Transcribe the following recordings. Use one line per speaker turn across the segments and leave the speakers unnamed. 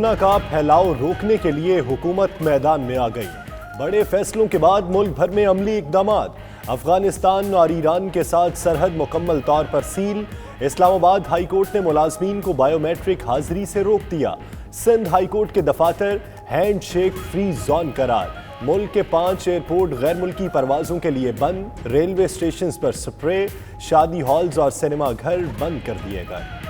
Corona کا پھیلاؤ روکنے کے لیے حکومت میدان میں آ گئی۔ بڑے فیصلوں کے بعد ملک بھر میں عملی اقدامات۔ افغانستان اور ایران کے ساتھ سرحد مکمل طور پر سیل۔ اسلام آباد ہائی کورٹ نے ملازمین کو بائیو میٹرک حاضری سے روک دیا۔ سندھ ہائی کورٹ کے دفاتر ہینڈ شیک فری زون قرار۔ ملک کے 5 ایئرپورٹ غیر ملکی پروازوں کے لیے بند۔ ریلوے اسٹیشنز پر سپرے۔ شادی ہالز اور سینما گھر بند کر دیے گئے۔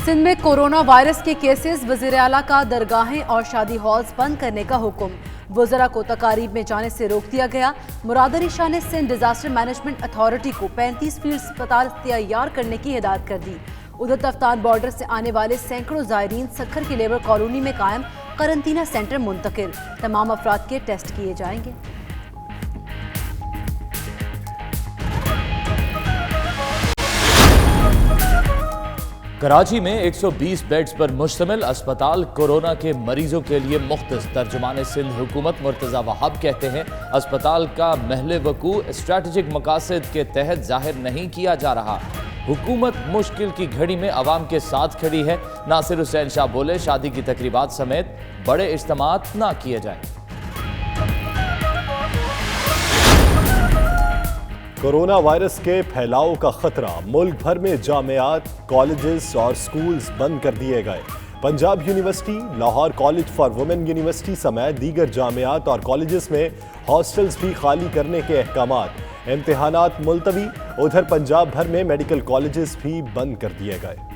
سندھ میں کورونا وائرس کے کیسز، وزیر اعلیٰ کا درگاہیں اور شادی ہالز بند کرنے کا حکم۔ وزراء کو تقاریب میں جانے سے روک دیا گیا۔ مراد علی شاہ نے سندھ ڈیزاسٹر مینجمنٹ اتھارٹی کو 35 فیلڈ اسپتال تیار کرنے کی ہدایت کر دی۔ ادھر تفتان بارڈر سے آنے والے سینکڑوں زائرین سکھر کی لیبر کالونی میں قائم قرنطینہ سینٹر منتقل۔ تمام افراد کے ٹیسٹ کیے جائیں گے۔
کراچی میں 120 بیڈز پر مشتمل اسپتال کورونا کے مریضوں کے لیے مختص۔ ترجمان سندھ حکومت مرتضی وہاب کہتے ہیں اسپتال کا محل وقوع اسٹریٹجک مقاصد کے تحت ظاہر نہیں کیا جا رہا۔ حکومت مشکل کی گھڑی میں عوام کے ساتھ کھڑی ہے۔ ناصر حسین شاہ بولے شادی کی تقریبات سمیت بڑے اجتماعات نہ کیے جائیں۔
کورونا وائرس کے پھیلاؤ کا خطرہ، ملک بھر میں جامعات، کالجز اور سکولز بند کر دیے گئے۔ Punjab university, Lahore college for women university سمیت دیگر جامعات اور کالجز میں ہاسٹلز بھی خالی کرنے کے احکامات۔ امتحانات ملتوی۔ ادھر پنجاب بھر میں میڈیکل کالجز بھی بند کر دیے گئے۔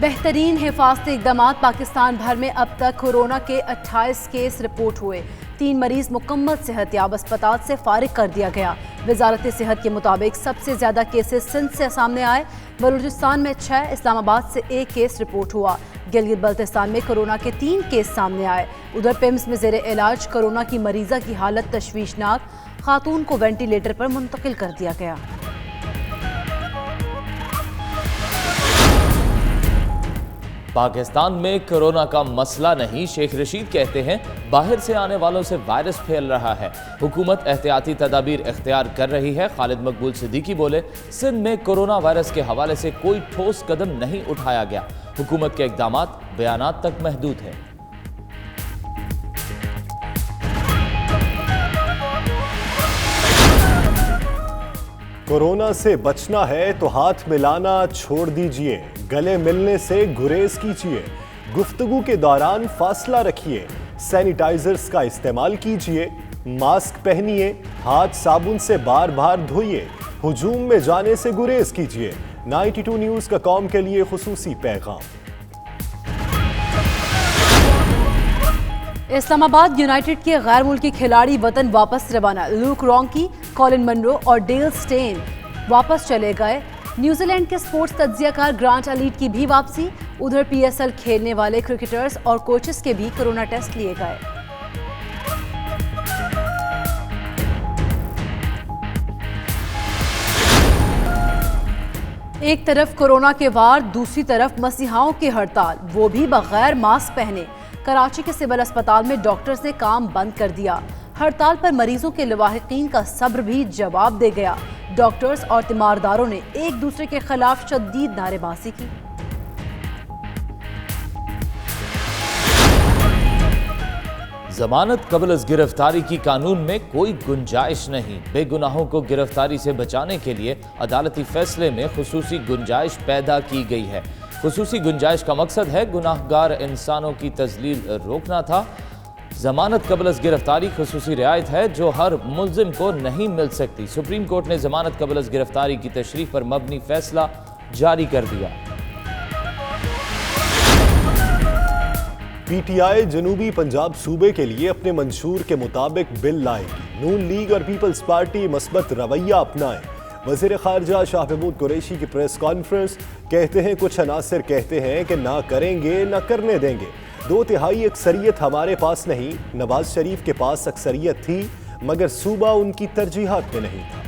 بہترین حفاظتی اقدامات۔ پاکستان بھر میں اب تک کورونا کے 28 کیس رپورٹ ہوئے۔ 3 مریض مکمل صحت یاب اسپتال سے فارغ کر دیا گیا۔ وزارت صحت کے مطابق سب سے زیادہ کیسز سندھ سے سامنے آئے۔ بلوچستان میں 6، اسلام آباد سے 1 کیس رپورٹ ہوا۔ گلگت بلتستان میں کورونا کے 3 کیس سامنے آئے۔ ادھر پیمز میں زیر علاج کورونا کی مریضہ کی حالت تشویشناک، خاتون کو وینٹی لیٹر پر منتقل کر دیا گیا۔
پاکستان میں کورونا کا مسئلہ نہیں، شیخ رشید کہتے ہیں باہر سے آنے والوں سے وائرس پھیل رہا ہے۔ حکومت احتیاطی تدابیر اختیار کر رہی ہے۔ خالد مقبول صدیقی بولے سندھ میں کورونا وائرس کے حوالے سے کوئی ٹھوس قدم نہیں اٹھایا گیا۔ حکومت کے اقدامات بیانات تک محدود ہیں۔
کورونا سے بچنا ہے تو ہاتھ ملانا چھوڑ دیجئے، گلے ملنے سے گریز کیجئے، گفتگو کے دوران فاصلہ رکھیے، سینیٹائزرز کا استعمال کیجئے، ماسک پہنیے، ہاتھ صابن سے بار بار دھوئیے، ہجوم میں جانے سے گریز کیجئے۔ 92 نیوز کا قوم کے لیے خصوصی پیغام۔
اسلام آباد یونائیٹڈ کے غیر ملکی کھلاڑی وطن واپس روانہ۔ لوک رونکی، کولن منرو اور ڈیل سٹین واپس چلے گئے۔ نیوزی لینڈ کے سپورٹس تجزیہ کار گرانٹ الیٹ کی بھی واپسی۔ ادھر PSL کھیلنے والے کرکٹرز اور کوچز کے بھی کورونا ٹیسٹ لیے گئے۔ ایک طرف کورونا کے وار، دوسری طرف مسیحاؤں کی ہڑتال، وہ بھی بغیر ماسک پہنے۔ کراچی کے سول اسپتال میں ڈاکٹرز نے کام بند کر دیا۔ ہڑتال پر مریضوں کے لواحقین کا صبر بھی جواب دے گیا۔ ڈاکٹرز اور تیمارداروں نے ایک دوسرے کے خلاف شدید نعرے بازی کی۔
ضمانت قبل از گرفتاری کی قانون میں کوئی گنجائش نہیں۔ بے گناہوں کو گرفتاری سے بچانے کے لیے عدالتی فیصلے میں خصوصی گنجائش پیدا کی گئی ہے۔ خصوصی گنجائش کا مقصد ہے گناہ گار انسانوں کی تذلیل روکنا تھا۔ ضمانت قبل از گرفتاری خصوصی رعایت ہے جو ہر ملزم کو نہیں مل سکتی۔ سپریم کورٹ نے ضمانت قبل از گرفتاری کی تشریح پر مبنی فیصلہ جاری کر دیا۔
PTI جنوبی پنجاب صوبے کے لیے اپنے منشور کے مطابق بل لائے گی۔ نون لیگ اور پیپلز پارٹی مثبت رویہ اپنائیں۔ وزیر خارجہ شاہ محمود قریشی کی پریس کانفرنس، کہتے ہیں کچھ عناصر کہتے ہیں کہ نہ کریں گے نہ کرنے دیں گے۔ 2/3 اکثریت ہمارے پاس نہیں۔ نواز شریف کے پاس اکثریت تھی مگر صوبہ ان کی ترجیحات میں نہیں تھا۔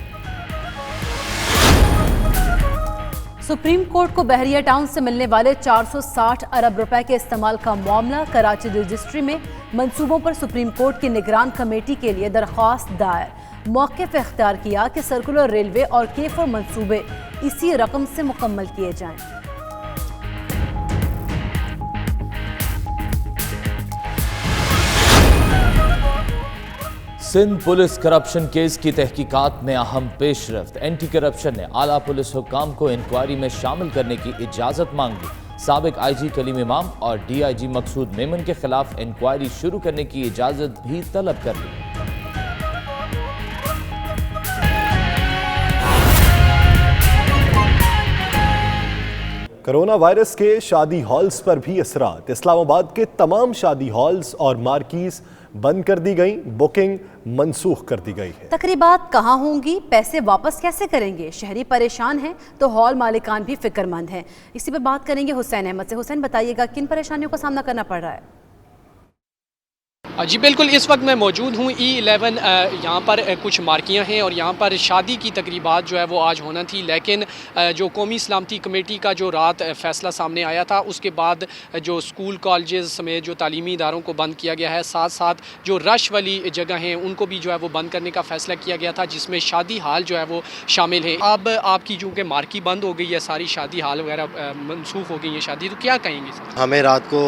सुप्रीम कोर्ट को बहरिया टाउन से मिलने वाले 460 अरब रुपए के इस्तेमाल का मामला। कराची रजिस्ट्री में मंसूबों पर सुप्रीम कोर्ट की निगरान कमेटी के लिए दरख्वास्त दायर। मौक़िफ़ इख्तियार किया कि सर्कुलर रेलवे और K4 मंसूबे इसी रकम से मुकम्मल किए जाएं।
सिंध पुलिस करप्शन केस की तहकीकात में अहम पेशरफ्त। एंटी करप्शन ने आला पुलिस हुक्काम को इंक्वायरी में शामिल करने की इजाज़त मांगी। साबिक IG कलीम इमाम और DIG मकसूद मेमन के खिलाफ इंक्वायरी शुरू करने की इजाज़त भी तलब कर ली।
कोरोना वायरस के शादी हॉल्स पर भी असरात। इस्लामाबाद के तमाम शादी हॉल्स और मार्कीज बंद कर दी गई, बुकिंग मनसूख कर दी गई है।
तकरीबात कहाँ होंगी, पैसे वापस कैसे करेंगे? शहरी परेशान हैं तो हॉल मालिकान भी फिक्रमंद हैं। इसी पर बात करेंगे हुसैन अहमद से। हुसैन, बताइएगा किन परेशानियों का सामना करना पड़ रहा है?
जी बिल्कुल, इस वक्त मैं मौजूद हूँ E11। यहाँ पर कुछ मार्कियाँ हैं और यहाँ पर शादी की तकरीबात जो है वो आज होना थी, लेकिन जो कौमी सलामती कमेटी का जो रात फ़ैसला सामने आया था, उसके बाद जो स्कूल कॉलेजेस समेत जो तालीमी इदारों को बंद किया गया है, साथ साथ जो रश वाली जगह हैं उनको भी जो है वो बंद करने का फ़ैसला किया गया था, जिसमें शादी हाल जो है वो शामिल है। अब आपकी चूँकि मार्की बंद हो गई है, सारी शादी हाल वगैरह मनसूख हो गई है शादी, तो क्या कहेंगे सर?
हमें रात को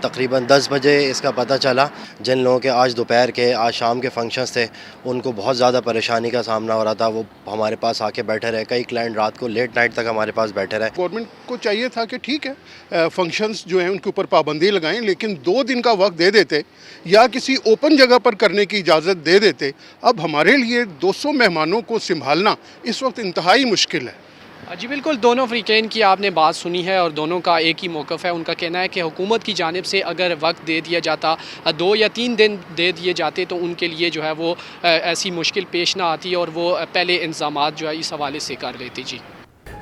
तकरीबन 10 बजे इसका पता चला। जिन लोगों के आज दोपहर के, आज शाम के फंक्शंस थे, उनको बहुत ज़्यादा परेशानी का सामना हो रहा था। वो हमारे पास आके बैठे रहे। कई क्लाइंट रात को लेट नाइट तक हमारे पास बैठे रहे।
गवर्नमेंट को चाहिए था कि ठीक है फंक्शंस जो हैं उनके ऊपर पाबंदी लगाएं, लेकिन 2 दिन का वक्त दे देते या किसी ओपन जगह पर करने की इजाज़त दे देते। अब हमारे लिए 200 मेहमानों को संभालना इस वक्त इंतहाई मुश्किल है।
जी बिल्कुल, दोनों फ्रीकेन की आपने बात सुनी है और दोनों का एक ही मौक़िफ़ है। उनका कहना है कि हुकूमत की जानिब से अगर वक्त दे दिया जाता, 2 या 3 दिन दे दिए जाते, तो उनके लिए जो है वो ऐसी मुश्किल पेश ना आती और वो पहले इंतज़ामात जो है इस हवाले से कर लेती। जी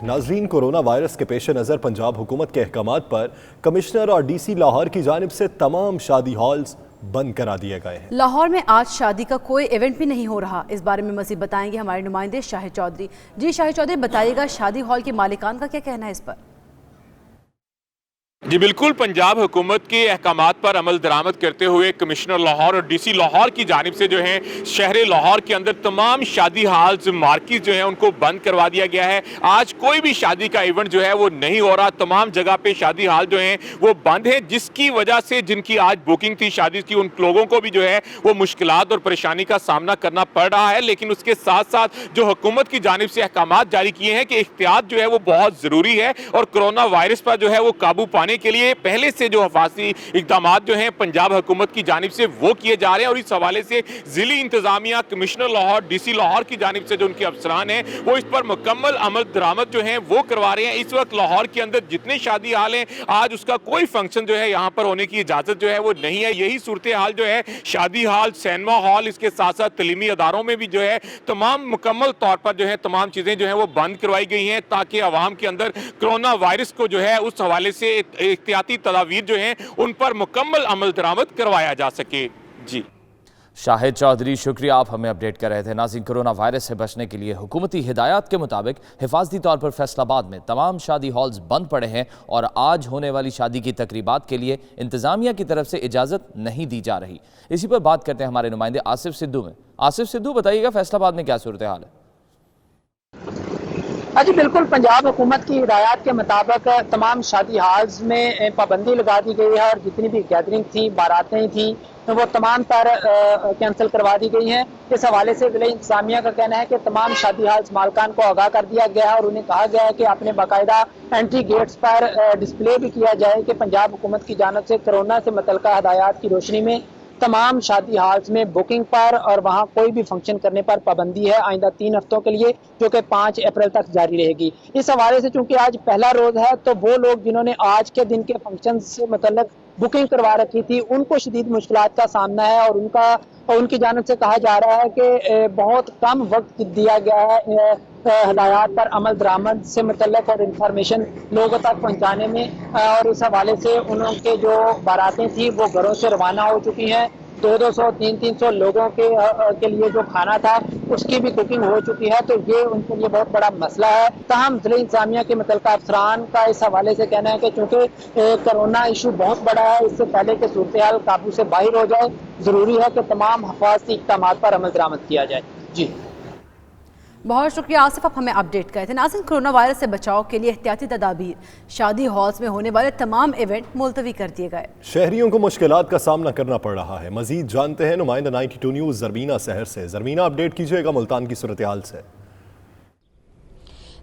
नाज़रीन, कोरोना वायरस के पेश नज़र पंजाब हुकूमत के अहकामात पर कमिश्नर और DC लाहौर की जानिब से तमाम शादी हॉल्स बंद करा दिए गए हैं।
लाहौर में आज शादी का कोई इवेंट भी नहीं हो रहा। इस बारे में मज़ीद बताएंगे हमारे नुमाइंदे शाहिद चौधरी। जी शाहिद चौधरी, बताइएगा शादी हॉल के मालिकान का क्या कहना है इस पर?
जी बिल्कुल, पंजाब हुकूमत के अहकामात पर अमल दरामद करते हुए कमिश्नर लाहौर और DC लाहौर की जानिब से जो है शहर लाहौर के अंदर तमाम शादी हाल्स, मार्केट जो है उनको बंद करवा दिया गया है। आज कोई भी शादी का इवेंट जो है वो नहीं हो रहा। तमाम जगह पे शादी हाल जो हैं वो बंद है, जिसकी वजह से जिनकी आज बुकिंग थी शादी की, उन लोगों को भी जो है वो मुश्किलात और परेशानी का सामना करना पड़ रहा है। लेकिन उसके साथ साथ जो हुकूमत की जानिब से अहकामात जारी किए हैं कि एहतियात जो है वो बहुत ज़रूरी है और कोरोना वायरस पर जो है वो काबू पाने के लिए पहले से जो हिफाजती इक़दाम जो हैं पंजाब हुकूमत की जानिब से वो किए जा रहे हैं। और इस हवाले से ज़िली इंतज़ामिया, कमिश्नर लाहौर, DC लाहौर की जानिब से जो उनके अफसरान हैं वो इस पर मुकम्मल अमल दरामद जो है वो करवा रहे हैं। इस वक्त लाहौर के अंदर जितने शादी हाल हैं, आज उसका कोई फंक्शन जो है यहाँ पर होने की इजाज़त जो है वो नहीं है। यही सूरत हाल जो है शादी हाल, सिनेमा हॉल, इसके साथ साथ तलीमी अदारों में भी जो है तमाम मुकम्मल तौर पर जो है तमाम चीज़ें जो है वो बंद करवाई गई हैं, ताकि आवाम के अंदर कोरोना वायरस को जो है उस हवाले से एहतियाती तदाबीर जो हैं उन पर मुकम्मल अमल दरामद करवाया जा सके। जी
शाहिद चौधरी, शुक्रिया, आप हमें अपडेट कर रहे थे। नाज़रीन, कोरोना वायरस से बचने के लिए हुकूमती हिदायत के मुताबिक हिफाजती तौर पर फैसलाबाद में तमाम शादी हॉल्स बंद पड़े हैं और आज होने वाली शादी की तकरीबात के लिए इंतज़ामिया की तरफ से इजाज़त नहीं दी जा रही। इसी पर बात करते हैं हमारे नुमाइंदे आसिफ सिद्धू में। आसिफ सिद्धू, बताइएगा फैसलाबाद में क्या सूरत हाल है?
जी बिल्कुल, पंजाब हुकूमत की हिदायत के मुताबिक तमाम शादी हाल्स में पाबंदी लगा दी गई है और जितनी भी गैदरिंग थी, बारातें थी, वो तमाम पर कैंसिल करवा दी गई हैं। इस हवाले से ज़िला इंतज़ामिया का कहना है कि तमाम शादी हाल्स मालकान को आगाह कर दिया गया है और उन्हें कहा गया है कि अपने बाकायदा एंट्री गेट्स पर डिस्प्ले भी किया जाए कि पंजाब हुकूमत की जानिब से कोरोना से मुतल्लिक़ा हिदायत की रोशनी में तमाम शादी हाल्स में बुकिंग पर और वहाँ कोई भी फंक्शन करने पर पाबंदी है आइंदा 3 हफ्तों के लिए, जो कि 5 अप्रैल तक जारी रहेगी। इस हवाले से चूंकि आज पहला रोज है, तो वो लोग जिन्होंने आज के दिन के फंक्शन से मतलब बुकिंग करवा रखी थी, उनको शदीद मुश्किलात का सामना है और उनकी जानिब से कहा जा रहा है कि बहुत कम वक्त दिया गया है हिदायत पर अमल दरामद से मुतल्लिक़ और इंफॉर्मेशन लोगों तक पहुंचाने में। और इस हवाले से उनके जो बारातें थी वो घरों से रवाना हो चुकी हैं 200 300 लोगों के लिए जो खाना था उसकी भी कुकिंग हो चुकी है, तो ये उनके लिए बहुत बड़ा मसला है। तमाम ज़िला इंतज़ामिया के मुतल्लिक़ अफसरान का इस हवाले से कहना है कि चूँकि कोरोना इशू बहुत बड़ा है, इससे पहले कि सूरत हाल काबू से बाहर हो जाए, ज़रूरी है कि तमाम हिफाजती इक़दामात पर अमल दरामद किया जाए। जी
बहुत शुक्रिया आसिफ, आप हमें अपडेट करे थे। नाज़रीन, कोरोना वायरस से बचाव के लिए एहतियाती तदाबीर, शादी हॉल्स में होने वाले तमाम इवेंट मुलतवी कर दिए गए।
शहरियों को मुश्किलात का सामना करना पड़ रहा है। मजीद जानते हैं नुमाइंदा 92 न्यूज़ ज़रमीना शहर से। ज़रमीना, अपडेट कीजिएगा मुल्तान की सूरत हाल से।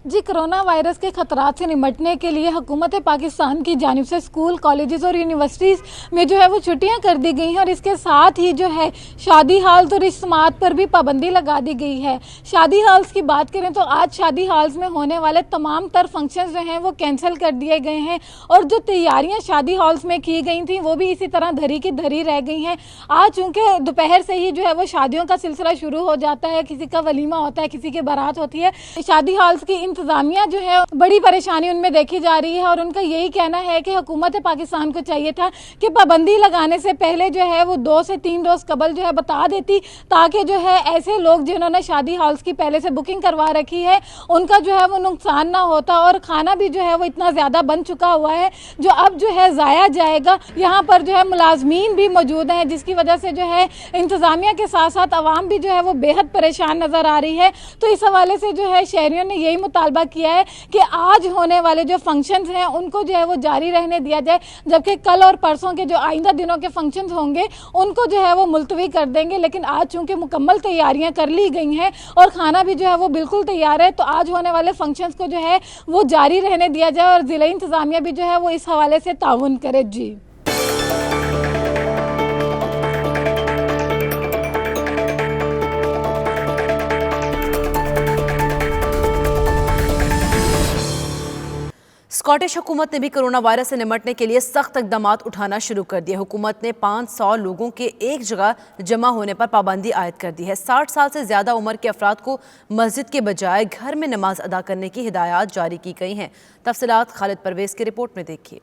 जी, कोरोना वायरस के खतरात से निपटने के लिए हुकूमत पाकिस्तान की जानिब से स्कूल, कॉलेजेस और यूनिवर्सिटीज़ में जो है वो छुट्टियां कर दी गई हैं और इसके साथ ही जो है शादी हाल्स और इस्मात पर भी पाबंदी लगा दी गई है। शादी हाल्स की बात करें तो आज शादी हाल्स में होने वाले तमाम तर फंक्शंस जो हैं वो कैंसिल कर दिए गए हैं और जो तैयारियाँ शादी हाल्स में की गई थी वो भी इसी तरह धरी की धरी रह गई हैं। आज चूँकि दोपहर से ही जो है वो शादियों का सिलसिला शुरू हो जाता है, किसी का वलीमा होता है, किसी की बारात होती है। शादी हाल्स की इंतजामिया जो है बड़ी परेशानी उनमें देखी जा रही है और उनका यही कहना है कि हुकूमत पाकिस्तान को चाहिए था कि पाबंदी लगाने से पहले जो है वो 2 से 3 रोज़ कबल जो है बता देती, ताकि जो है ऐसे लोग जिन्होंने शादी हॉल्स की पहले से बुकिंग करवा रखी है उनका जो है वो नुकसान ना होता। और खाना भी जो है वो इतना ज़्यादा बन चुका हुआ है जो अब जो है ज़ाया जाएगा। यहाँ पर जो है मुलाजमीन भी मौजूद हैं, जिसकी वजह से जो है इंतज़ामिया के साथ साथ आवाम भी जो है वो बेहद परेशान नज़र आ रही है। तो इस हवाले से जो है शहरियों ने यही मुतालबा किया है कि आज होने वाले जो फंक्शंस हैं उनको जो है वो जारी रहने दिया जाए, जबकि कल और परसों के जो आइंदा दिनों के फंक्शंस होंगे उनको जो है वो मुलतवी कर देंगे। लेकिन आज चूँकि मुकम्मल तैयारियां कर ली गई हैं और खाना भी जो है वो बिल्कुल तैयार है, तो आज होने वाले फंक्शंस को जो है वो जारी रहने दिया जाए और ज़िला इंतज़ामिया भी जो है वो इस हवाले से ताउन करे। जी
स्कॉटिश हुकूमत ने भी कोरोना वायरस से निपटने के लिए सख्त इक़दाम उठाना शुरू कर दिए। हुकूमत ने 500 लोगों के एक जगह जमा होने पर पाबंदी आयद कर दी है। 60 साल से ज़्यादा उम्र के अफराद को मस्जिद के बजाय घर में नमाज अदा करने की हिदायत जारी की गई हैं। तफसीलात खालिद परवेज़ की रिपोर्ट में देखिए।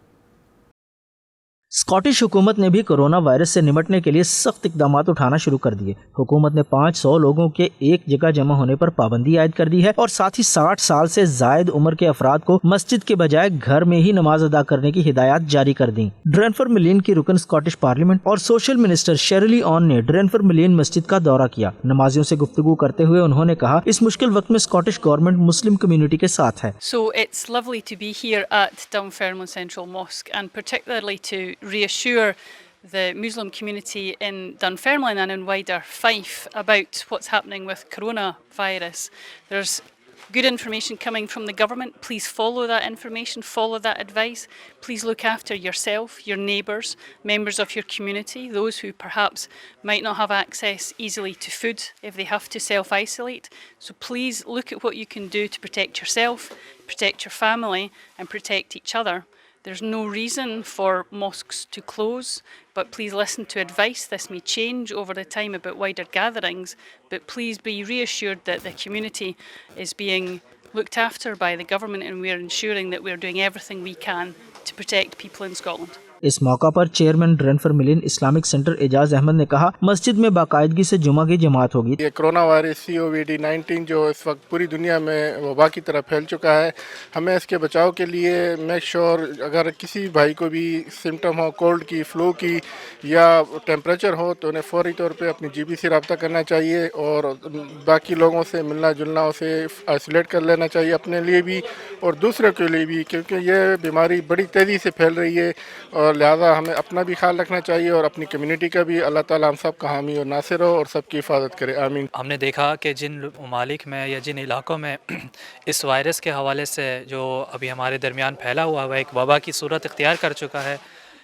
स्कॉटिश हुकूमत ने भी कोरोना वायरस से निपटने के लिए सख्त इकदाम उठाना शुरू कर दिए। हुकूमत ने 500 लोगों के एक जगह जमा होने पर पाबंदी आयद कर दी है और साथ ही 60 साल से जायद उम्र के अफराद को मस्जिद के बजाय घर में ही नमाज अदा करने की हिदायत जारी कर दी। ड्रेनफर-मिलियन की रुकन स्कॉटिश पार्लियामेंट और सोशल मिनिस्टर शेरली ऑन ने ड्रेनफर-मिलियन मस्जिद का दौरा किया। नमाजियों से गुफ्तगू करते हुए उन्होंने कहा, इस मुश्किल वक्त में स्कॉटिश गवर्नमेंट मुस्लिम कम्युनिटी के साथ है।
So it's lovely to be here at Dunfermline Central Mosque and particularly to reassure the Muslim community in Dunfermline and in wider Fife about what's happening with coronavirus. There's good information coming from the government. Please follow that information, follow that advice. Please look after yourself, your neighbours, members of your community, those who perhaps might not have access easily to food if they have to self-isolate. So please look at what you can do to protect yourself, protect your family and protect each other. There's no reason for mosques to close, but please listen to advice. This may change over the time about wider gatherings, but please be reassured that the community is being looked after by the government and we're ensuring that we're doing everything we can to protect people in Scotland.
इस मौका पर chairman ड्रेनफर-मिलियन Islamic centre Ejaz Ahmed ने कहा, मस्जिद में बाकायदगी से जुमा की जमात होगी।
ये कोरोना वायरस COVID-19 जो इस वक्त पूरी दुनिया में वबा की तरह फैल चुका है, हमें इसके बचाव के लिए मेक श्योर अगर किसी भाई को भी सिम्टम हो कोल्ड की, फ्लू की या टेम्परेचर हो तो उन्हें फौरी तौर पे अपनी GP से रब्ता करना चाहिए और बाकी लोगों से मिलना जुलना उसे आइसोलेट कर लेना चाहिए अपने लिए भी और दूसरों के लिए भी, क्योंकि ये बीमारी बड़ी तेज़ी से फैल रही है और लिहाजा हमें अपना भी ख्याल रखना चाहिए और अपनी कम्युनिटी का भी। अल्लाह ताला हम सब का हामी और नासिर हो और सबकी हिफाजत करे, आमीन।
हमने देखा कि जिन ममालिक में या जिन इलाकों में इस वायरस के हवाले से जो अभी हमारे दरमियान फैला हुआ है एक वबा की सूरत इख्तियार कर चुका है,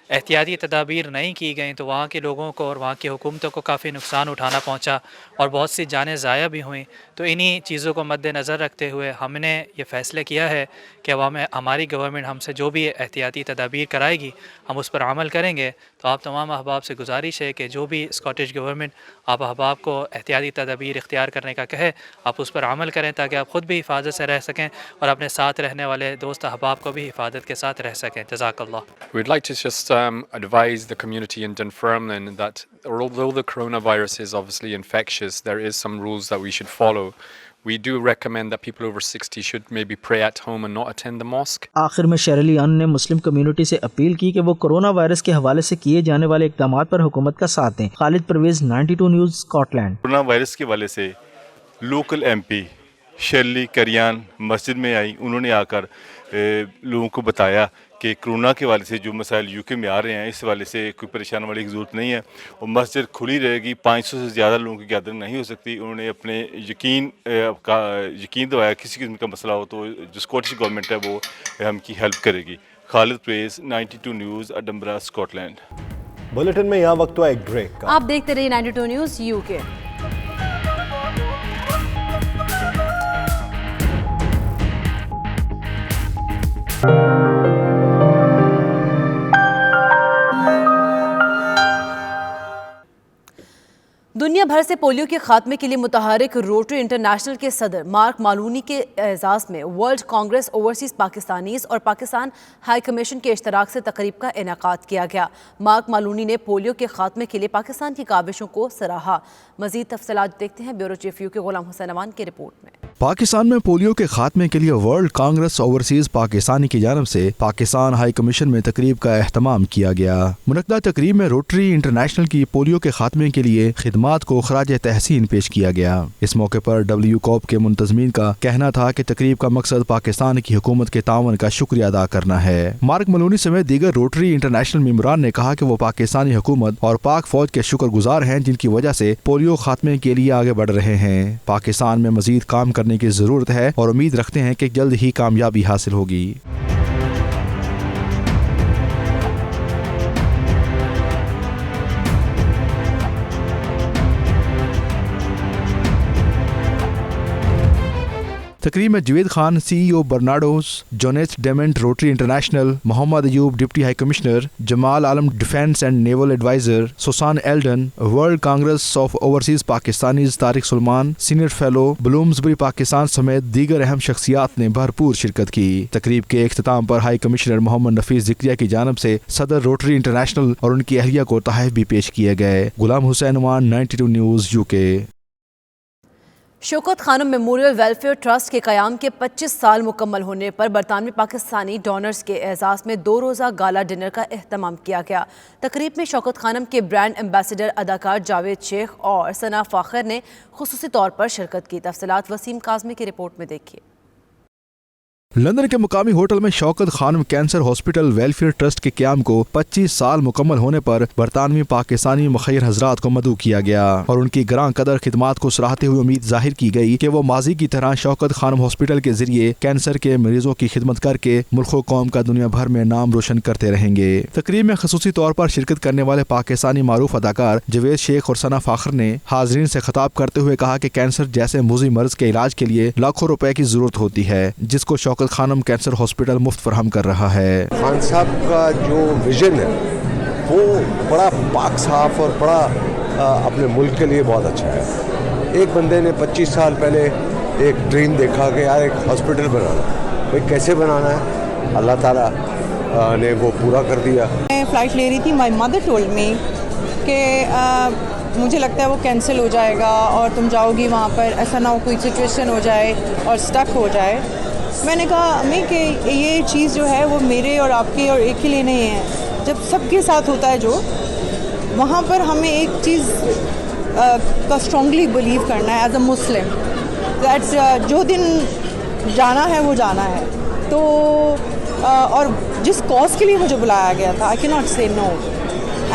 एहतियाती तदाबीर नहीं की गई तो वहाँ के लोगों को और वहाँ की हुकूमतों को काफ़ी नुकसान उठाना पहुँचा और बहुत सी जानें ज़ाया भी हुई। तो इन्हीं चीज़ों को मद्देनज़र रखते हुए हमने ये फ़ैसला किया है कि हमारी गवर्नमेंट हमसे जो भी एहतियाती तदाबीर कराएगी हम उस पर अमल करेंगे। तो आप तमाम अहबाब से गुजारिश है कि जो भी स्कॉटिश गवर्नमेंट आप अहबाब को एहतियाती तदाबीर इख्तियार करने का कहे आप उस पर अमल करें ताकि आप ख़ुद भी हिफाजत से रह सकें और अपने साथ रहने वाले दोस्त अहबाब को भी हिफाजत के साथ रह सकें। जज़ाकल्लाह।
We'd like to just advise the community in Dunfermline that although the coronavirus is obviously infectious, there is some rules that we should follow. We do recommend that people over 60 should maybe pray at home and not attend the mosque.
آخر میں شیرلی ان نے مسلم community سے appeal کی کہ وہ corona virus کے حوالے سے کیے جانے والے اقدامات پر حکومت کا ساتھ دیں. Khalid Pervez, 92 news, Scotland.
Corona virus کے حوالے سے لوکل ایم پی شیرلی کریان مسجد میں آئی. انہوں نے آ کر لوگوں کو بتایا کہ کرونا کے حوالے سے جو مسائل یو کے میں آ رہے ہیں اس حوالے سے کوئی پریشان ہونے کی ضرورت نہیں ہے اور مسجد کھلی رہے گی. 500 سے زیادہ لوگوں کی گیدرنگ نہیں ہو سکتی. انہوں نے اپنے یقین دوایا کسی قسم کا مسئلہ ہو تو جو اسکاٹش گورنمنٹ ہے وہ ہم کی ہیلپ کرے گی. خالد پریز، 92 news, Edinburgh, Scotland.
Bulletin میں یہاں وقت ہوا ایک بریک کا.
آپ دیکھتے رہیے 92 نیوز یو کے. دنیا بھر سے پولیو کے خاتمے کے لیے متحرک روٹری انٹرنیشنل کے صدر مارک مالونی کے اعزاز میں ورلڈ کانگریس اوورسیز پاکستانیز اور پاکستان ہائی کمیشن کے اشتراک سے تقریب کا انعقاد کیا گیا. مارک مالونی نے پولیو کے خاتمے کے لیے پاکستان کی کاوشوں کو سراہا. مزید تفصیلات دیکھتے ہیں بیورو چیف یو کے غلام حسین امان کی رپورٹ میں.
پاکستان میں پولیو کے خاتمے کے لیے ورلڈ کانگریس اوورسیز پاکستانی کی جانب سے پاکستان ہائی کمیشن میں تقریب کا اہتمام کیا گیا. منعقدہ تقریب میں روٹری انٹرنیشنل کی پولیو کے خاتمے کے لیے خدمات کو خراج تحسین پیش کیا گیا. اس موقع پر ڈبلیو کوپ کے منتظمین کا کہنا تھا کہ تقریب کا مقصد پاکستان کی حکومت کے تعاون کا شکریہ ادا کرنا ہے. مارک ملونی سمیت دیگر روٹری انٹرنیشنل ممبران نے کہا کہ وہ پاکستانی حکومت اور پاک فوج کے شکر گزار ہیں جن کی وجہ سے پولیو خاتمے کے لیے آگے بڑھ رہے ہیں. پاکستان میں مزید کام کرنے کی ضرورت ہے اور امید رکھتے ہیں کہ جلد ہی کامیابی حاصل ہوگی. تقریب میں Javed Khan C E O Barnardo's, Janice Dement Rotary International, Muhammad Ayub deputy high commissioner, Jamal Alam defence and naval adviser, Susan Elden, World Congress of Overseas Pakistanis Tariq Salman senior fellow, Bloomsbury Pakistan سمیت دیگر اہم شخصیات نے بھرپور شرکت کی. تقریب کے اختتام پر ہائی کمشنر محمد نفیس ذکریہ کی جانب سے صدر روٹری انٹرنیشنل اور ان کی اہلیہ کو تحائف بھی پیش کیے گئے. غلام حسین امان، 92 نیوز یو کے.
شوکت خانم میموریل ویلفیئر ٹرسٹ کے قیام کے 25 سال مکمل ہونے پر برطانوی پاکستانی ڈونرز کے اعزاز میں 2 روزہ گالا ڈنر کا اہتمام کیا گیا. تقریب میں شوکت خانم کے برانڈ ایمبیسڈر اداکار جاوید شیخ اور ثنا فاخر نے خصوصی طور پر شرکت کی. تفصیلات وسیم کاظمی کی رپورٹ میں دیکھیے.
لندن کے مقامی ہوٹل میں شوکت خانم کینسر ہاسپٹل ویلفیئر ٹرسٹ کے قیام کو 25 سال مکمل ہونے پر برطانوی پاکستانی مخیر حضرات کو مدعو کیا گیا اور ان کی گراں قدر خدمات کو سراہتے ہوئے امید ظاہر کی گئی کہ وہ ماضی کی طرح شوکت خانم ہاسپٹل کے ذریعے کینسر کے مریضوں کی خدمت کر کے ملک و قوم کا دنیا بھر میں نام روشن کرتے رہیں گے. تقریب میں خصوصی طور پر شرکت کرنے والے پاکستانی معروف اداکار جوید شیخ اور ثنا فاخر نے حاضرین سے خطاب کرتے ہوئے کہا کہ کینسر جیسے موذی مرض کے علاج کے لیے لاکھوں روپے کی ضرورت ہوتی ہے جس کو شوکت خانم کینسر ہاسپٹل مفت فراہم کر رہا ہے.
خان صاحب کا جو ویژن ہے وہ بڑا پاک صاف اور بڑا اپنے ملک کے لیے بہت اچھا ہے. ایک بندے نے 25 سال پہلے ایک ڈریم دیکھا کہ یار ایک ہاسپٹل بنانا، بھائی کیسے بنانا ہے، اللہ تعالیٰ نے وہ پورا کر دیا.
میں فلائٹ لے رہی تھی، مائی مدر ٹولڈ می کہ مجھے لگتا ہے وہ کینسل ہو جائے گا اور تم جاؤ گی وہاں پر، ایسا نہ ہو کوئی سچویشن ہو جائے اور سٹک ہو جائے. میں نے کہا امی کہ یہ چیز جو ہے وہ میرے اور آپ کے اور ایک کے لیے نہیں ہے، جب سب کے ساتھ ہوتا ہے جو وہاں پر ہمیں ایک چیز کا اسٹرانگلی بلیو کرنا ہے ایز اے مسلم دیٹس جو دن جانا ہے وہ جانا ہے. تو اور جس کاز کے لیے مجھے بلایا گیا تھا آئی کی ناٹ سے نو.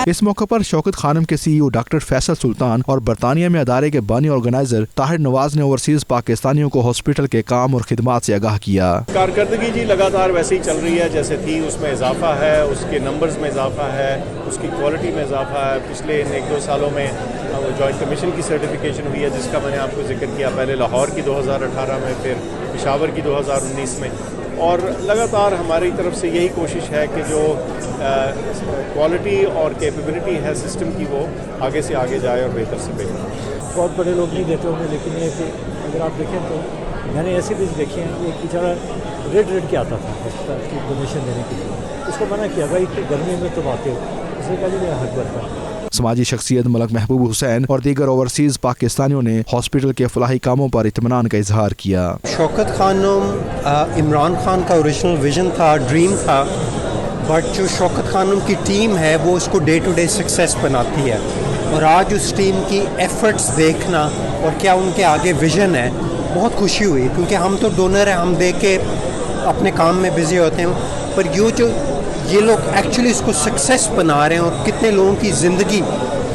اس موقع پر شوکت خانم کے سی ای او ڈاکٹر فیصل سلطان اور برطانیہ میں ادارے کے بانی آرگنائزر طاہر نواز نے اوورسیز پاکستانیوں کو ہاسپٹل کے کام اور خدمات سے آگاہ کیا.
کارکردگی جی لگاتار ویسے ہی چل رہی ہے جیسے تھی، اس میں اضافہ ہے، اس کے نمبرز میں اضافہ ہے، اس کی کوالٹی میں اضافہ ہے. پچھلے 1-2 سالوں میں جوائنٹ کمیشن کی سرٹیفکیشن ہوئی ہے جس کا میں نے آپ کو ذکر کیا، پہلے لاہور کی 2018 میں، پھر پشاور کی 2019 میں. اور لگاتار ہماری طرف سے یہی کوشش ہے کہ جو کوالٹی اور کیپیبلٹی ہے سسٹم کی وہ آگے سے آگے جائے اور بہتر سے بہتر.
بہت بڑے لوگ نہیں دیتے ہوں گے لیکن یہ کہ اگر آپ دیکھیں تو میں نے ایسے بھی دیکھے ہیں کہ ایک بیچارہ ریڈ کے آتا تھا ہسپتال کی ڈونیشن دینے کے لیے. उसको मना किया भाई कि गर्मी में तुम आते हो, उसने कहा जी मेरा हक बनता है।
समाजी शख्सियत मलक महबूब हुसैन और दीगर ओवरसीज पाकिस्तानियों ने हॉस्पिटल के फलाही कामों पर इत्मीनान का इजहार किया।
शौकत खानम इमरान खान का ओरिजिनल विजन था, ड्रीम था, बट जो शौकत खानम की टीम है वो उसको डे टू डे सक्सेस बनाती है, और आज उस टीम की एफर्ट्स देखना और क्या उनके आगे विजन है, बहुत खुशी हुई, क्योंकि हम तो डोनर हैं, हम देख के अपने काम में बिजी होते हैं, पर ये लोग एक्चुअली इसको सक्सेस बना रहे हैं और कितने लोगों की ज़िंदगी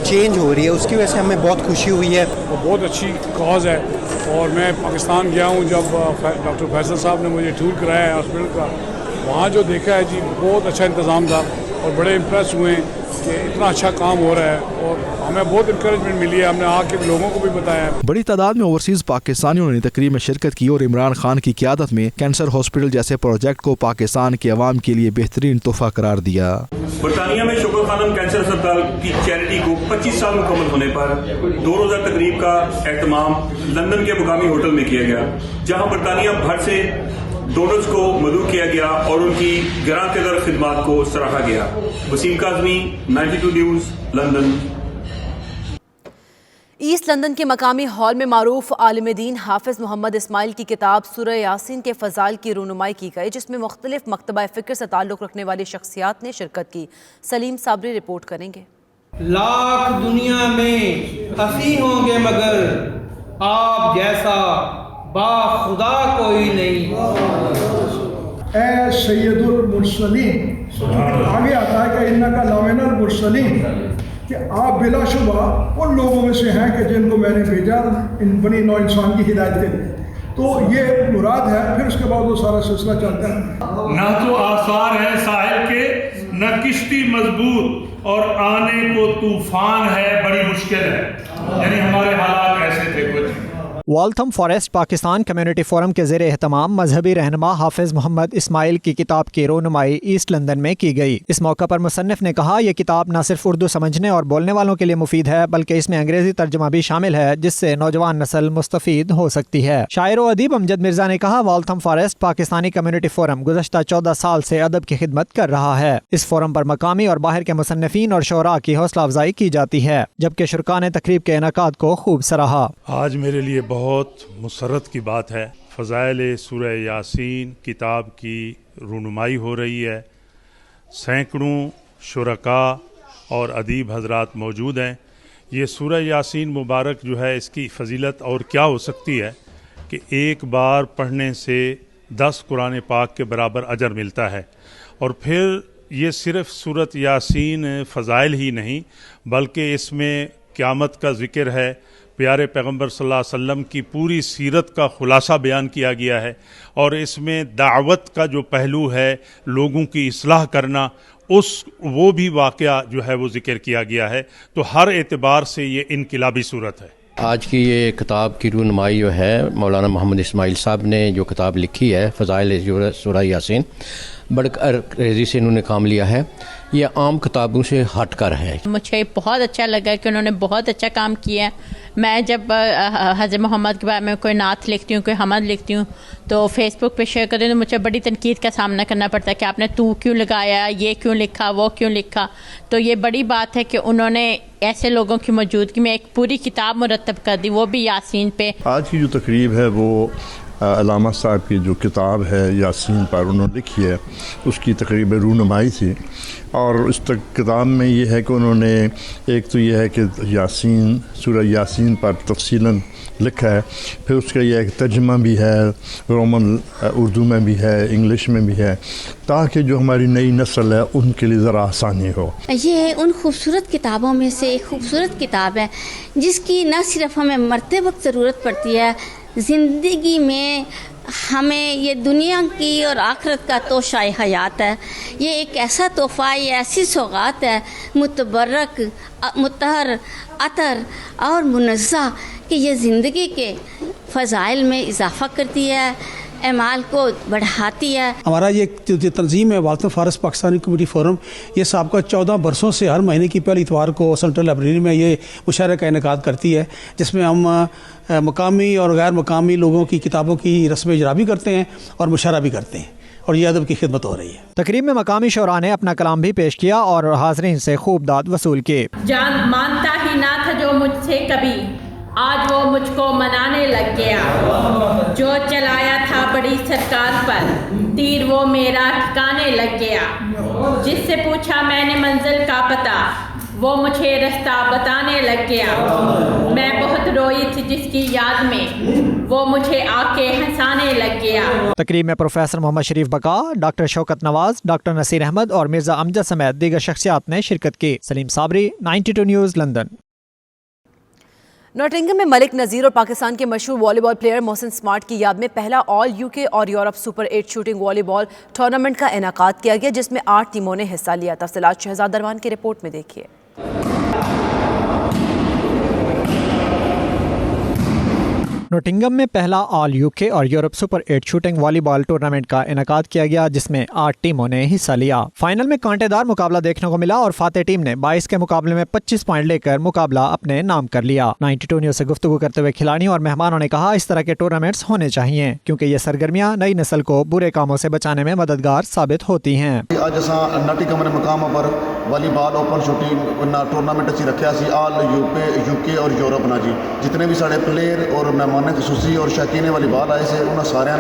चेंज हो रही है, उसकी वजह से हमें बहुत खुशी हुई है।
और बहुत अच्छी कॉज है, और मैं पाकिस्तान गया हूँ जब डॉक्टर फैसल साहब ने मुझे टूर कराया है हॉस्पिटल का, वहाँ जो देखा है जी बहुत अच्छा इंतज़ाम था, और बड़े इम्प्रेस हुए कि इतना अच्छा काम हो रहा है, और हमें बहुत इंकरेजमेंट मिली है, हमने आके लोगों को भी बताया।
बड़ी तादाद में ओवरसीज पाकिस्तानियों ने तकरीब में शिरकत की और इमरान खान की क़ियादत में कैंसर हॉस्पिटल जैसे प्रोजेक्ट को पाकिस्तान के अवाम के लिए बेहतरीन तोहफा करार दिया।
बरतानिया में शौकत खानम कैंसर अस्पताल की चैरिटी को 25 साल मुकम्मल होने पर 2 रोज़ा तकरीब का एहतमाम लंदन के मुकामी होटल में किया गया, जहाँ बरतानिया भर से डोनर्स को मदऊ किया गया और उनकी गरां कदर खिदमात को सराहा गया। Waseem Kazmi, 92 news, London.
East London के मकामी हॉल में मारूफ आलिम दीन हाफिज मोहम्मद इस्माइल की किताब सूरह यासीन के फ़ज़ाइल की रूनुमाई की गई, जिसमें मुख्तलिफ मकतबा फ़िक्र से ताल्लुक़ रखने वाली शख्सियात ने शिरकत की। सलीम साबरी रिपोर्ट करेंगे।
लाख दुनिया में हंसी होंगे मगर आप जैसा बाखुदा कोई नहीं।
ए सैयदुल मुरसलीन, आगे आता है कि इन्नका लामिनल मुरसलीन, कि आप बिलाशुबा उन लोगों में से हैं कि जिनको मैंने भेजा इन बनी नौ इंसान की हिदायत के लिए। तो ये मुराद है, फिर उसके बाद वो सारा सिलसिला चलता है।
ना तो आसार है साहिल के, न किश्ती मजबूत, और आने को तूफान है बड़ी मुश्किल है। यानी हमारे हालात ऐसे थे कुछ।
Waltham forest Pakistan community forum के ज़ेर एहतमाम मजहबी रहनुमा हाफिज मोहम्मद इस्माइल की किताब की रोनुमाई ईस्ट लंदन में की गई। इस मौका पर मुसन्निफ ने कहा, यह किताब न सिर्फ उर्दू समझने और बोलने वालों के लिए मुफीद है, बल्कि इसमें अंग्रेजी तर्जुमा भी शामिल है, जिससे नौजवान नस्ल मुस्तफीद हो सकती है। शायर व अदीब अमजद मिर्जा ने कहा, Waltham Forest Pakistani community forum गुज़श्ता 14 साल से अदब की खिदमत कर रहा है। इस फोरम पर मकामी और बाहर के मुसन्निफीन और शोरा की हौसला अफजाई की जाती है, जबकि शुरका ने तकरीब के इनेकाद को खूब सराहा।
आज मेरे लिए बहुत मुसरत की बात है, फ़ज़ाइल सूरह यासीन किताब की रूनुमाई हो रही है। सैकड़ों शुरका और अदीब हजरात मौजूद हैं। ये सूरह यासीन मुबारक जो है, इसकी फ़जीलत और क्या हो सकती है कि एक बार पढ़ने से 10 कुरान पाक के बराबर अजर मिलता है। और फिर ये सिर्फ़ सूरत यासीन फ़ज़ाइल ही नहीं, बल्कि इसमें क़यामत का ज़िक्र है, प्यारे पैगंबर सल्लल्लाहु अलैहि वसल्लम की पूरी सीरत का खुलासा बयान किया गया है, और इसमें दावत का जो पहलू है, लोगों की इस्लाह करना, वो भी वाक़या जो है वो ज़िक्र किया गया है। तो हर एतबार से ये इनकलाबी सूरत है।
आज की ये किताब की रूनुमाई जो है, मौलाना मोहम्मद इस्माइल साहब ने जो किताब लिखी है फ़ज़ाइल सूरह यासीन, बड़े अंग्रेज़ी से इन्होंने काम लिया है। ये आम किताबों से हट कर है।
मुझे बहुत अच्छा लगा कि उन्होंने बहुत अच्छा काम किया है। मैं जब हज़रत मोहम्मद के बारे में कोई नात लिखती हूँ, कोई हमद लिखती हूँ, तो फेसबुक पे शेयर करती हूँ, तो मुझे बड़ी तनकीद का सामना करना पड़ता है कि आपने तू क्यों लगाया, ये क्यों लिखा, वो क्यों लिखा। तो ये बड़ी बात है कि उन्होंने ऐसे लोगों की मौजूदगी में एक पूरी किताब मुरतब कर दी, वो भी यासीन पे।
आज की जो तकरीब है वो अल्लामा साहब की जो किताब है यासीन पर उन्होंने लिखी है, उसकी तकरीब रूनुमाई थी। और इस किताब में ये है कि उन्होंने एक तो ये है कि यासीन सूरह यासीन पर तफसीलन लिखा है, फिर उसका ये एक तर्जुमा भी है, रोमन उर्दू में भी है, इंग्लिश में भी है, ताकि जो हमारी नई नस्ल है उनके लिए ज़रा आसानी हो।
ये उन खूबसूरत किताबों में से एक खूबसूरत किताब है, जिसकी न सिर्फ हमें मरते वक्त ज़रूरत पड़ती है, ज़िंदगी में हमें ये दुनिया की और आखिरत का तोशाए हयात है। ये एक ऐसा तोहफ़ा, ये ऐसी सौगात है, मुतबर्रक, मुतहर, अतर और मुनज़्ज़ा, कि ये ज़िंदगी के फ़ज़ाइल में इजाफ़ा करती है, अमाल को बढ़ाती है।
हमारा ये जो तंजीम है Waltham Forest Pakistani community forum, ये साबिक़ा 14 बरसों से हर महीने की पहली इतवार को सेंट्रल लाइब्रेरी में ये मुशायरे का इनेकाद करती है, जिसमें हम मकामी और गैर मकामी लोगों की किताबों की रस्म इजरा भी करते हैं और मुशायरा भी करते हैं। और ये अदब की खिदमत हो रही है।
तकरीब में मकामी शोरा ने अपना कलाम भी पेश किया और हाज़रीन से खूब दाद वसूल की।
जान मानता ही ना था जो मुझसे कभी, आज वो मुझको मनाने लग गया। जो चलाया था बड़ी सरकार पर, तीर वो मेरा ठिकाने लग गया। जिससे पूछा मैंने मंजिल का पता, वो मुझे रास्ता बताने लग गया। मैं बहुत रोई थी जिसकी याद में, वो मुझे आके हंसाने लग गया।
तकरीब में professor Mohammad Sharif Baqa, doctor Shaukat Nawaz, doctor Naseer Ahmed और मिर्जा अमजद समेत दीगर शख्सियात ने शिरकत की। Saleem Sabri, 92 news, London.
Nottingham में मलिक नज़ीर और पाकिस्तान के मशहूर वॉलीबॉल प्लेयर मोहसिन स्मार्ट की याद में पहला ऑल यूके और Europe super 8 shooting volleyball tournament का इनेकाद किया गया, जिसमें 8 टीमों ने हिस्सा लिया। तफसीलात शहजाद दरवान की रिपोर्ट में देखिए।
नोटिंगम में पहला ऑल यूके और Europe super 8 shooting volleyball tournament का इनेकाद किया गया, जिसमें 8 टीमों ने हिस्सा लिया। फाइनल में कांटेदार मुकाबला देखने को मिला और फातेह टीम ने 22 के मुकाबले में 25 पॉइंट लेकर मुकाबला अपने नाम कर लिया। 92 न्यूज़ से गुफ्तगू करते हुए खिलाड़ियों और मेहमानों ने कहा, इस तरह के टूर्नामेंट्स होने चाहिए क्योंकि ये सरगर्मियाँ नई नस्ल को बुरे कामों से बचाने में मददगार साबित होती हैं।
आज असां नॉटिंघम के मुकाम पर वॉलीबॉल ओपन शूटिंग टूर्नामेंट असी रखा सी ऑल यूके और यूरोप ना जी। जितने भी साढ़े प्लेयर और मेहमान खसूसी और शौकीन वॉलीबॉल आए से उन्होंने सारे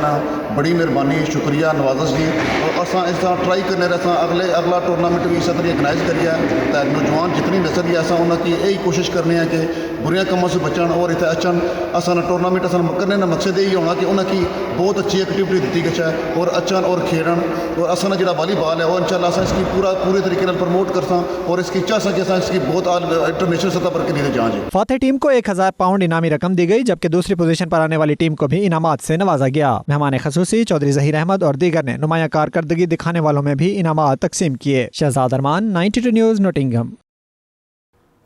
बड़ी मेहरबानी, शुक्रिया, नवाज़श जी। और असां इस तरह ट्राई करने अगला टूर्नामेंट भी इस तरह ऑर्गेनाइज करिए तो नौजवान जितनी नस्ल है असां उनकी यही कोशिश करने हैं कि बुरिया कामों से बचन और इतने अचन। असां टूर्नामेंट असां करने का मकसद यही होना कि उनकी बहुत अच्छी एक्टिविटी दी गई है और अचन और खेलन। और असां जो वॉलीबॉल है वो इंशाल्लाह असां इसकी पूरे तरीके प्रमोट करसा और इसकी इच्छा सा कि असां इसकी बहुत इंटरनेशनल सतह पर करी जाएं जी।
फातेह टीम को 1000 पाउंड इनामी रकम दी गई, जबकि दूसरी पोजीशन पर आने वाली टीम को भी इनामात से नवाजा गया। मेहमान खसूसी चौधरी ज़हीर अहमद और दीगर ने नुमाया कारकर्दगी दिखाने वालों में भी इनामात तकसीम किए। शहजाद अरमान, 92 न्यूज़, नोटिंघम।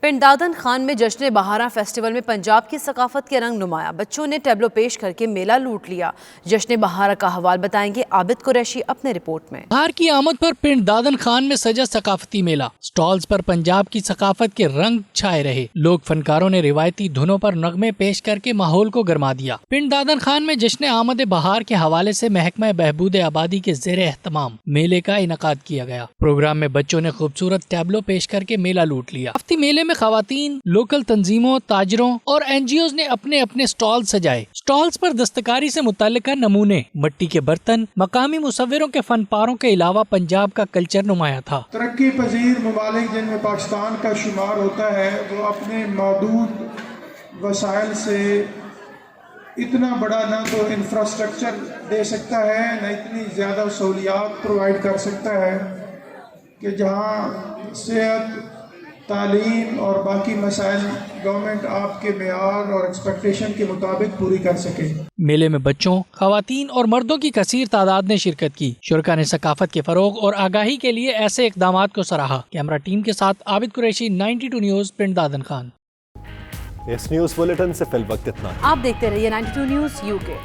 पिंडादन खान में जश्न बहारा फेस्टिवल में पंजाब की सकाफत के रंग नुमाया। बच्चों ने टैबलो पेश करके मेला लूट लिया। जश्न बहारा का हवाल बताएंगे आबिद कुरैशी अपने रिपोर्ट में।
बहार की आमद पर पिंडादन खान में सजा सकाफती मेला। स्टॉल्स पर पंजाब की सकाफत के रंग छाए रहे। लोक फनकारों ने रिवायती धुनों पर नगमे पेश करके माहौल को गरमा दिया। पिंडादन खान में जश्न आमद बहार के हवाले से महकमा बहबूद आबादी के ज़ेरे एहतमाम मेले का इनकाद किया गया। प्रोग्राम में बच्चों ने खूबसूरत टैबलो पेश करके मेला लूट लिया। हफ्ती मेले में खवातीन, लोकल तंजीमों, ताजरों और NGOs ने अपने अपने स्टॉल सजाए। स्टॉल्स पर दस्तकारी से मुतल्लिका नमूने, मिट्टी के बर्तन, मकामी मुसव्विरों के फनपारों के अलावा पंजाब का कल्चर नुमाया था।
तरक्की पजीर ममालिक जिनमें पाकिस्तान का शुमार होता है, वो अपने मौजूद वसाइल से इतना बड़ा ना तो इंफ्रास्ट्रक्चर दे सकता है, न इतनी ज़्यादा सहूलियात प्रोवाइड कर सकता है कि जहाँ सेहत, तालीम और बाकी मसाइल गवर्नमेंट आपके मेयार और एक्सपेक्टेशन के मुताबिक पूरी कर सके।
मेले में बच्चों, खवातीन और मर्दों की कसीर तादाद ने शिरकत की। शुरका ने सकाफत के फरोग और आगाही के लिए ऐसे इकदामात को सराहा। कैमरा टीम के साथ आबिद कुरैशी, 92 न्यूज़, पिंडादन खान।
इस न्यूज़ बुलेटिन से फिल वक्त इतना।
आप देखते रहिए 92 न्यूज़ UK।